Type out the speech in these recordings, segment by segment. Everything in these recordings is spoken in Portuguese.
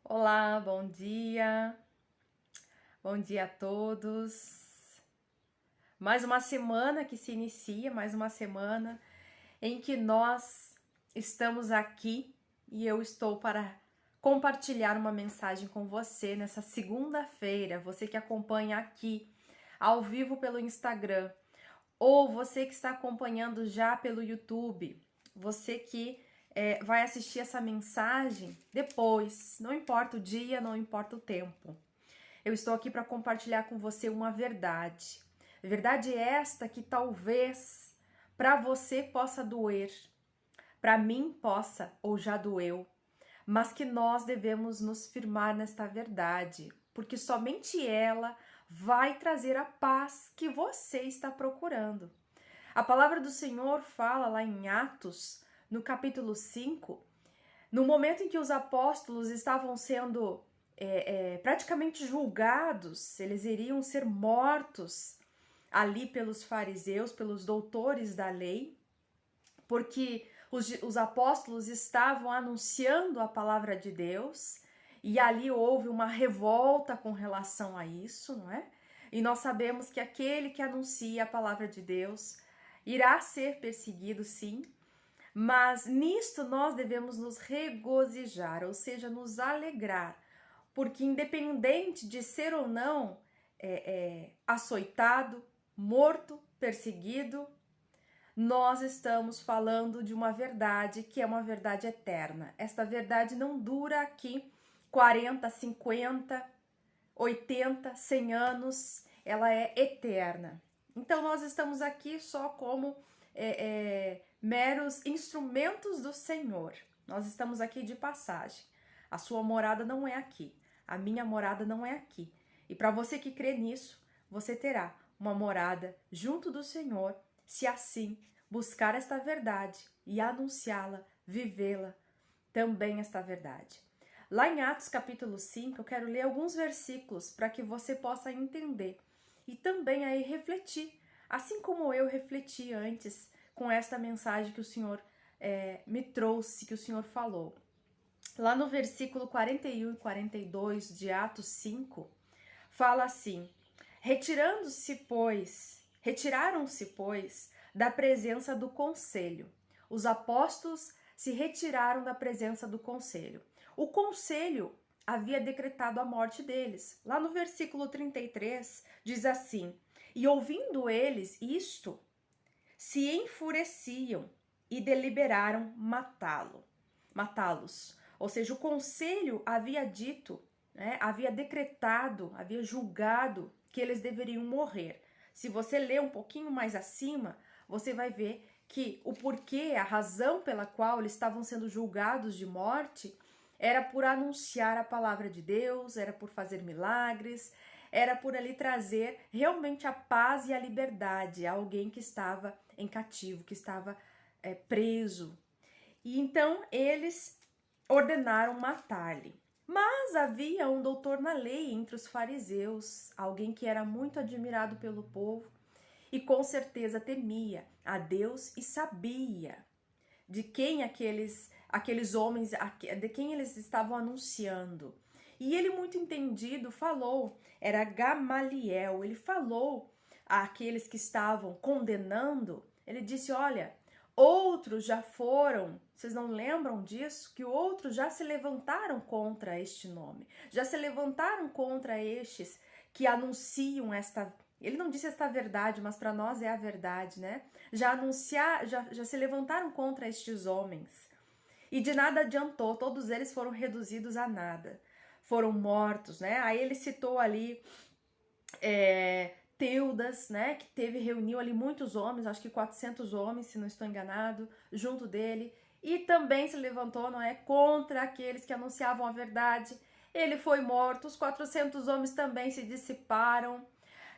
Olá, bom dia. Bom dia a todos. Mais uma semana que se inicia, mais uma semana em que nós estamos aqui e eu estou para compartilhar uma mensagem com você nessa segunda-feira. Você que acompanha aqui ao vivo pelo Instagram, ou você que está acompanhando já pelo YouTube, você que vai assistir essa mensagem depois, não importa o dia, não importa o tempo. Eu estou aqui para compartilhar com você uma verdade. Verdade esta que talvez para você possa doer, para mim possa ou já doeu, mas que nós devemos nos firmar nesta verdade, porque somente ela vai trazer a paz que você está procurando. A palavra do Senhor fala lá em Atos, no capítulo 5, no momento em que os apóstolos estavam sendo praticamente julgados, eles iriam ser mortos ali pelos fariseus, pelos doutores da lei, porque os apóstolos estavam anunciando a palavra de Deus e ali houve uma revolta com relação a isso, não é? E nós sabemos que aquele que anuncia a palavra de Deus irá ser perseguido, sim, mas nisto nós devemos nos regozijar, ou seja, nos alegrar, porque independente de ser ou não açoitado, morto, perseguido, nós estamos falando de uma verdade que é uma verdade eterna. Esta verdade não dura aqui 40, 50, 80, 100 anos, ela é eterna. Então nós estamos aqui só como meros instrumentos do Senhor. Nós estamos aqui de passagem. A sua morada não é aqui. A minha morada não é aqui. E para você que crê nisso, você terá uma morada junto do Senhor, se assim buscar esta verdade e anunciá-la, vivê-la também esta verdade. Lá em Atos capítulo 5, eu quero ler alguns versículos para que você possa entender e também aí refletir, assim como eu refleti antes com esta mensagem que o Senhor me trouxe, que o Senhor falou. Lá no versículo 41 e 42 de Atos 5, fala assim: retiraram-se, pois, da presença do conselho. Os apóstolos se retiraram da presença do conselho. O conselho havia decretado a morte deles. Lá no versículo 33 diz assim: e ouvindo eles isto, se enfureciam e deliberaram matá-los. Ou seja, o conselho havia dito, havia decretado, havia julgado que eles deveriam morrer. Se você ler um pouquinho mais acima, você vai ver que o porquê, a razão pela qual eles estavam sendo julgados de morte era por anunciar a palavra de Deus, era por fazer milagres, era por ali trazer realmente a paz e a liberdade a alguém que estava em cativo, que estava preso. E então eles ordenaram matar-lhe. Mas havia um doutor na lei entre os fariseus, alguém que era muito admirado pelo povo e com certeza temia a Deus e sabia de quem aqueles homens, de quem eles estavam anunciando. E ele, muito entendido, falou, era Gamaliel, ele falou àqueles que estavam condenando, ele disse: olha, outros já foram, vocês não lembram disso? Que outros já se levantaram contra este nome, já se levantaram contra estes que anunciam esta. Ele não disse esta verdade, mas para nós é a verdade, né? Já se levantaram contra estes homens. E de nada adiantou, todos eles foram reduzidos a nada. Foram mortos, né? Aí ele citou ali Teudas, né, que reuniu ali muitos homens, acho que 400 homens, se não estou enganado, junto dele, e também se levantou, não é, contra aqueles que anunciavam a verdade. Ele foi morto, os 400 homens também se dissiparam.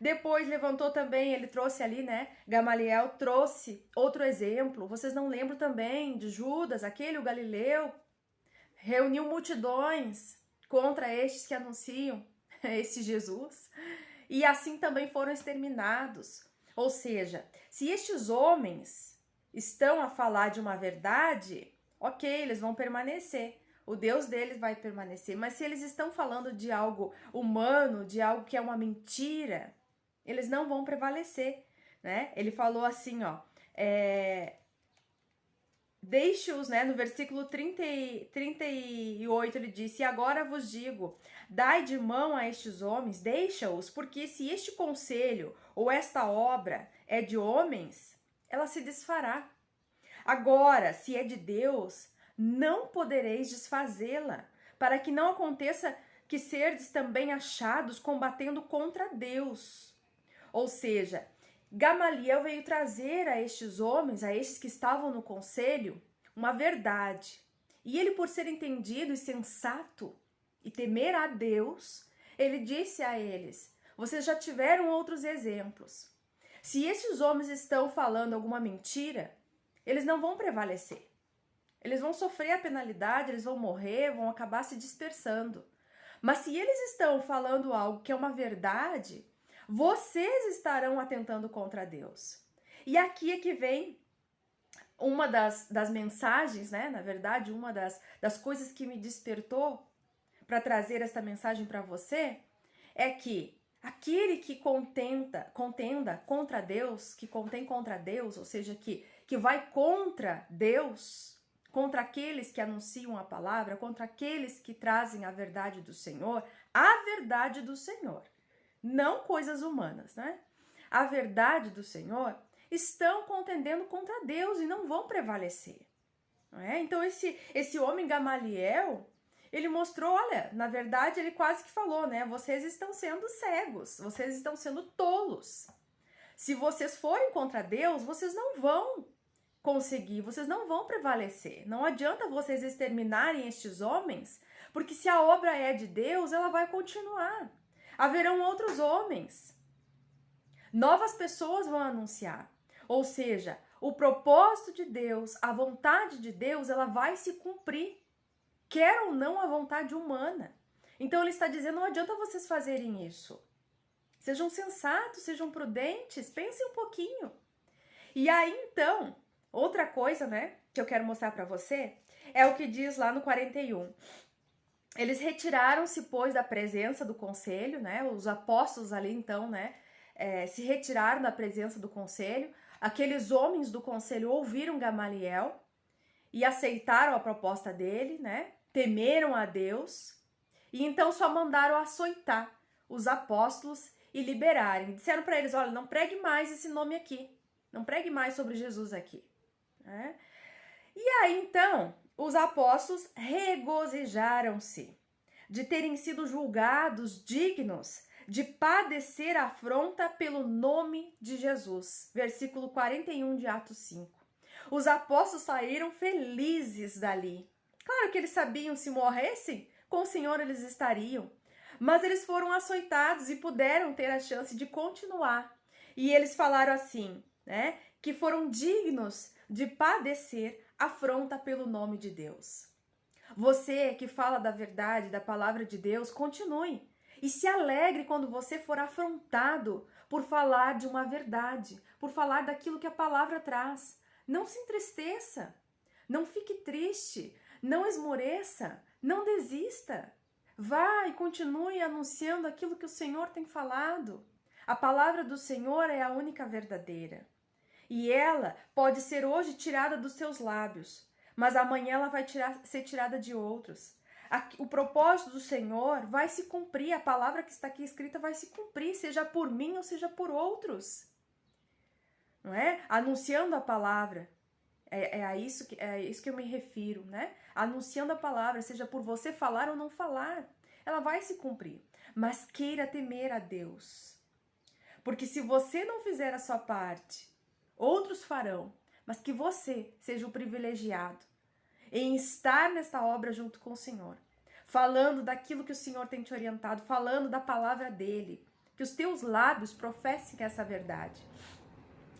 Depois levantou também, ele trouxe ali, né, Gamaliel trouxe outro exemplo. Vocês não lembram também de Judas, aquele, o Galileu, reuniu multidões contra estes que anunciam esse Jesus. E assim também foram exterminados. Ou seja, se estes homens estão a falar de uma verdade, ok, eles vão permanecer. o Deus deles vai permanecer. Mas se eles estão falando de algo humano, de algo que é uma mentira, eles não vão prevalecer, né? Ele falou assim, ó, deixe-os, né, no versículo 38 ele disse, e agora vos digo, dai de mão a estes homens, deixa-os, porque se este conselho ou esta obra é de homens, ela se desfará. Agora, se é de Deus, não podereis desfazê-la, para que não aconteça que serdes também achados combatendo contra Deus. Ou seja, Gamaliel veio trazer a estes homens, a estes que estavam no conselho, uma verdade. E ele, por ser entendido e sensato e temer a Deus, ele disse a eles, vocês já tiveram outros exemplos. Se estes homens estão falando alguma mentira, eles não vão prevalecer. Eles vão sofrer a penalidade, eles vão morrer, vão acabar se dispersando. Mas se eles estão falando algo que é uma verdade, vocês estarão atentando contra Deus. E aqui é que vem uma das mensagens, né? Na verdade, uma das coisas que me despertou para trazer esta mensagem para você é que aquele que contenda contra Deus, que contém contra Deus, ou seja, que vai contra Deus, contra aqueles que anunciam a palavra, contra aqueles que trazem a verdade do Senhor, a verdade do Senhor, não coisas humanas, né? A verdade do Senhor, estão contendendo contra Deus e não vão prevalecer. Não é? Então esse homem Gamaliel, ele mostrou, olha, na verdade ele quase que falou, né? Vocês estão sendo cegos, vocês estão sendo tolos. Se vocês forem contra Deus, vocês não vão conseguir, vocês não vão prevalecer. Não adianta vocês exterminarem estes homens, porque se a obra é de Deus, ela vai continuar. Haverão outros homens. Novas pessoas vão anunciar. Ou seja, o propósito de Deus, a vontade de Deus, ela vai se cumprir. Quer ou não a vontade humana. Então ele está dizendo, não adianta vocês fazerem isso. Sejam sensatos, sejam prudentes, pensem um pouquinho. E aí então, outra coisa, né, que eu quero mostrar para você, é o que diz lá no 41. Eles retiraram-se, pois, da presença do conselho, né, os apóstolos ali então, né, se retiraram da presença do conselho. Aqueles homens do conselho ouviram Gamaliel e aceitaram a proposta dele, né, temeram a Deus e então só mandaram açoitar os apóstolos e liberarem. Disseram para eles, olha, não pregue mais esse nome aqui, não pregue mais sobre Jesus aqui. Né? E aí, então, os apóstolos regozijaram-se de terem sido julgados dignos de padecer afronta pelo nome de Jesus. Versículo 41 de Atos 5. Os apóstolos saíram felizes dali. Claro que eles sabiam, se morressem, com o Senhor eles estariam. Mas eles foram açoitados e puderam ter a chance de continuar. E eles falaram assim, né, que foram dignos de padecer afronta pelo nome de Deus. Você que fala da verdade, da palavra de Deus, continue. E se alegre quando você for afrontado por falar de uma verdade, por falar daquilo que a palavra traz. Não se entristeça, não fique triste, não esmoreça, não desista. Vá e continue anunciando aquilo que o Senhor tem falado. A palavra do Senhor é a única verdadeira. E ela pode ser hoje tirada dos seus lábios, mas amanhã ela vai ser tirada de outros. O propósito do Senhor vai se cumprir, a palavra que está aqui escrita vai se cumprir, seja por mim ou seja por outros. Não é? Anunciando a palavra. É isso que eu me refiro, né? Anunciando a palavra, seja por você falar ou não falar, ela vai se cumprir. Mas queira temer a Deus. Porque se você não fizer a sua parte, outros farão, mas que você seja o privilegiado em estar nesta obra junto com o Senhor, falando daquilo que o Senhor tem te orientado, falando da palavra dele, que os teus lábios professem essa verdade.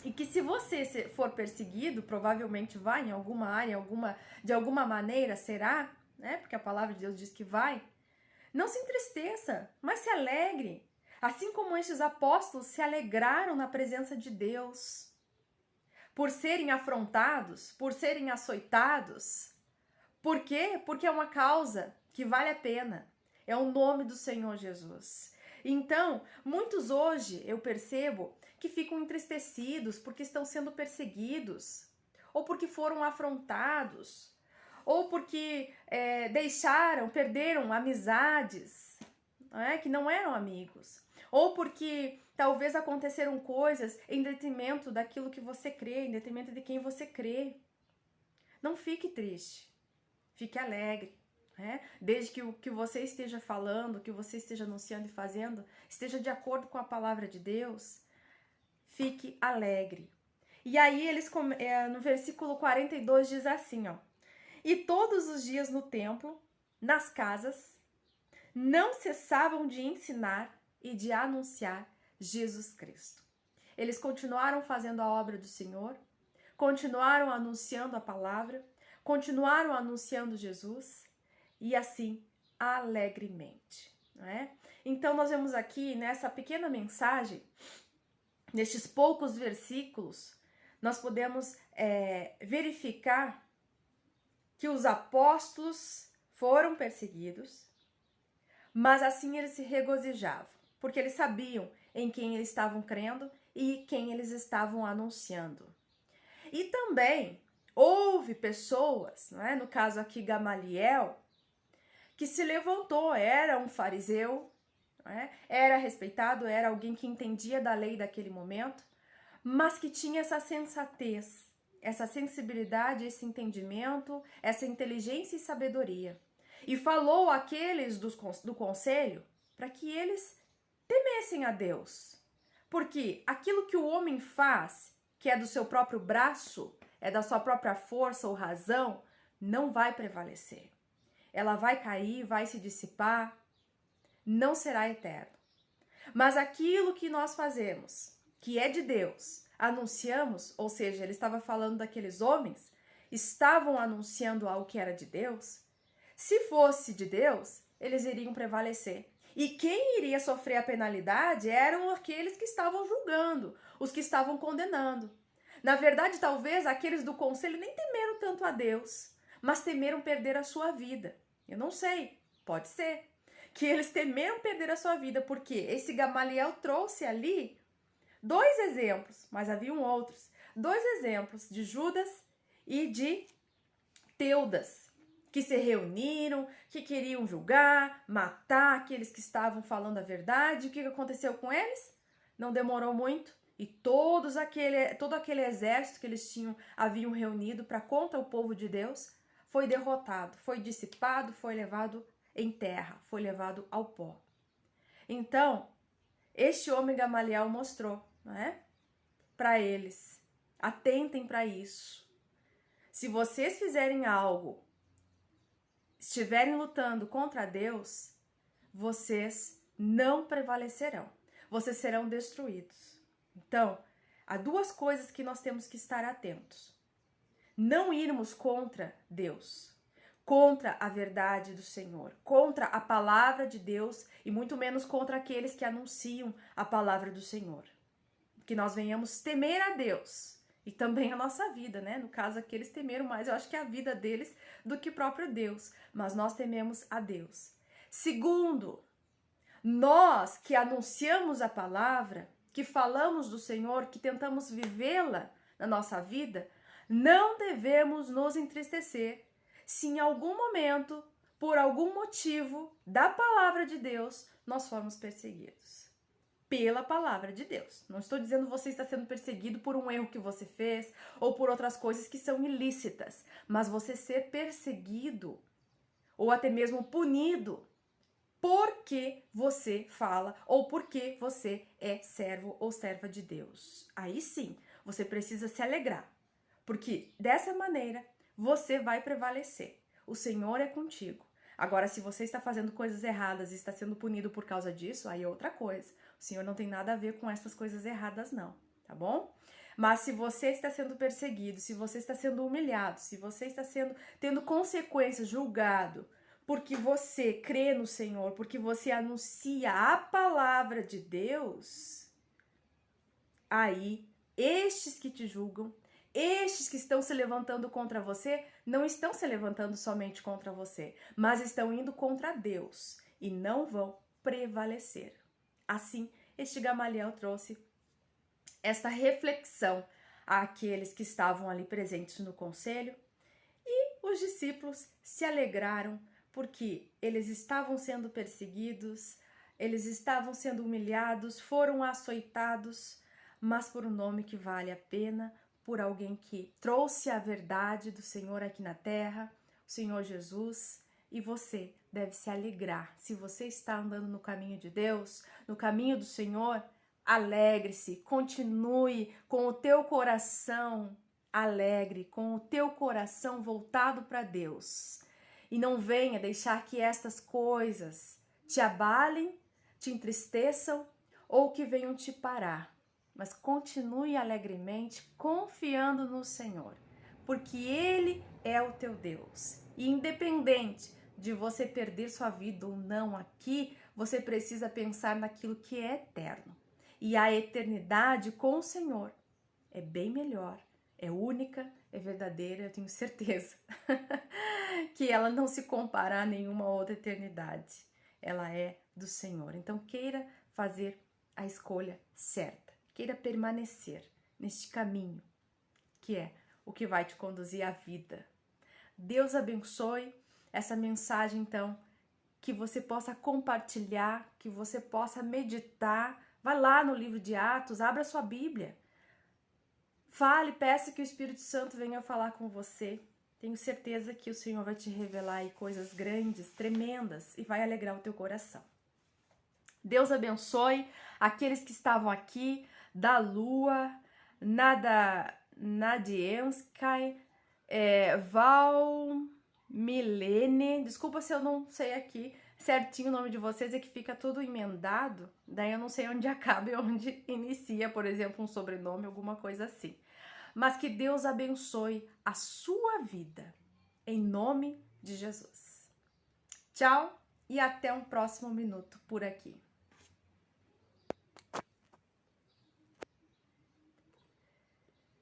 E que se você for perseguido, provavelmente vai em alguma área, de alguma maneira será, né? Porque a palavra de Deus diz que vai. Não se entristeça, mas se alegre. Assim como estes apóstolos se alegraram na presença de Deus. Por serem afrontados, por serem açoitados, Por quê? Porque é uma causa que vale a pena. É o nome do Senhor Jesus. Então, muitos hoje, eu percebo, que ficam entristecidos porque estão sendo perseguidos, ou porque foram afrontados, ou porque perderam amizades, que não eram amigos, ou porque talvez aconteceram coisas em detrimento daquilo que você crê, em detrimento de quem você crê. Não fique triste, fique alegre. Desde que o que você esteja falando, o que você esteja anunciando e fazendo, esteja de acordo com a palavra de Deus, fique alegre. E aí no versículo 42 diz assim, e todos os dias no templo, nas casas, não cessavam de ensinar e de anunciar Jesus Cristo. Eles continuaram fazendo a obra do Senhor, continuaram anunciando a palavra, continuaram anunciando Jesus, e assim, alegremente. Então, nós vemos aqui, nessa pequena mensagem, nestes poucos versículos, nós podemos verificar que os apóstolos foram perseguidos, mas assim eles se regozijavam, porque eles sabiam em quem eles estavam crendo e quem eles estavam anunciando. E também houve pessoas, no caso aqui Gamaliel, que se levantou, era um fariseu, era respeitado, era alguém que entendia da lei daquele momento, mas que tinha essa sensatez, essa sensibilidade, esse entendimento, essa inteligência e sabedoria. E falou àqueles do conselho para que eles temessem a Deus. Porque aquilo que o homem faz, que é do seu próprio braço, é da sua própria força ou razão, não vai prevalecer. Ela vai cair, vai se dissipar, não será eterno. Mas aquilo que nós fazemos, que é de Deus, anunciamos, ou seja, ele estava falando daqueles homens, estavam anunciando algo que era de Deus. Se fosse de Deus, eles iriam prevalecer. E quem iria sofrer a penalidade eram aqueles que estavam julgando, os que estavam condenando. Na verdade, talvez aqueles do conselho nem temeram tanto a Deus, mas temeram perder a sua vida. Eu não sei, pode ser que eles temeram perder a sua vida, porque esse Gamaliel trouxe ali 2 exemplos, mas haviam outros, 2 exemplos de Judas e de Teudas, que se reuniram, que queriam julgar, matar aqueles que estavam falando a verdade. O que aconteceu com eles? Não demorou muito e todo aquele exército que eles haviam reunido para contra o povo de Deus foi derrotado, foi dissipado, foi levado em terra, foi levado ao pó. Então, este homem Gamaliel mostrou, para eles, atentem para isso. Se vocês fizerem algo, estiverem lutando contra Deus, vocês não prevalecerão. Vocês serão destruídos. Então, há 2 coisas que nós temos que estar atentos. Não irmos contra Deus, contra a verdade do Senhor, contra a palavra de Deus e muito menos contra aqueles que anunciam a palavra do Senhor. Que nós venhamos temer a Deus e também a nossa vida, No caso aqui eles temeram mais, eu acho que a vida deles do que o próprio Deus, mas nós tememos a Deus. Segundo, nós que anunciamos a palavra, que falamos do Senhor, que tentamos vivê-la na nossa vida, não devemos nos entristecer se em algum momento, por algum motivo da palavra de Deus, nós formos perseguidos. Pela palavra de Deus. Não estou dizendo que você está sendo perseguido por um erro que você fez ou por outras coisas que são ilícitas, mas você ser perseguido ou até mesmo punido porque você fala ou porque você é servo ou serva de Deus. Aí sim, você precisa se alegrar, porque dessa maneira você vai prevalecer. O Senhor é contigo. Agora, se você está fazendo coisas erradas e está sendo punido por causa disso, aí é outra coisa. O Senhor não tem nada a ver com essas coisas erradas, não, tá bom? Mas se você está sendo perseguido, se você está sendo humilhado, se você está tendo consequências, julgado, porque você crê no Senhor, porque você anuncia a palavra de Deus, aí estes que te julgam Estes que estão se levantando contra você, não estão se levantando somente contra você, mas estão indo contra Deus e não vão prevalecer. Assim, este Gamaliel trouxe esta reflexão àqueles que estavam ali presentes no conselho, e os discípulos se alegraram porque eles estavam sendo perseguidos, eles estavam sendo humilhados, foram açoitados, mas por um nome que vale a pena, por alguém que trouxe a verdade do Senhor aqui na terra, o Senhor Jesus. E você deve se alegrar. Se você está andando no caminho de Deus, no caminho do Senhor, alegre-se, continue com o teu coração alegre, com o teu coração voltado para Deus. E não venha deixar que estas coisas te abalem, te entristeçam ou que venham te parar. Mas continue alegremente confiando no Senhor, porque Ele é o teu Deus. E independente de você perder sua vida ou não aqui, você precisa pensar naquilo que é eterno. E a eternidade com o Senhor é bem melhor, é única, é verdadeira, eu tenho certeza que ela não se compara a nenhuma outra eternidade. Ela é do Senhor. Então queira fazer a escolha certa, queira permanecer neste caminho, que é o que vai te conduzir à vida. Deus abençoe essa mensagem, então, que você possa compartilhar, que você possa meditar. Vai lá no livro de Atos, abra sua Bíblia. Fale, peça que o Espírito Santo venha falar com você. Tenho certeza que o Senhor vai te revelar aí coisas grandes, tremendas, e vai alegrar o teu coração. Deus abençoe aqueles que estavam aqui, da Lua, Nadiemsky, Val Milene, desculpa se eu não sei aqui certinho o nome de vocês, é que fica tudo emendado, daí eu não sei onde acaba e onde inicia, por exemplo, um sobrenome, alguma coisa assim. Mas que Deus abençoe a sua vida, em nome de Jesus. Tchau e até um próximo minuto por aqui.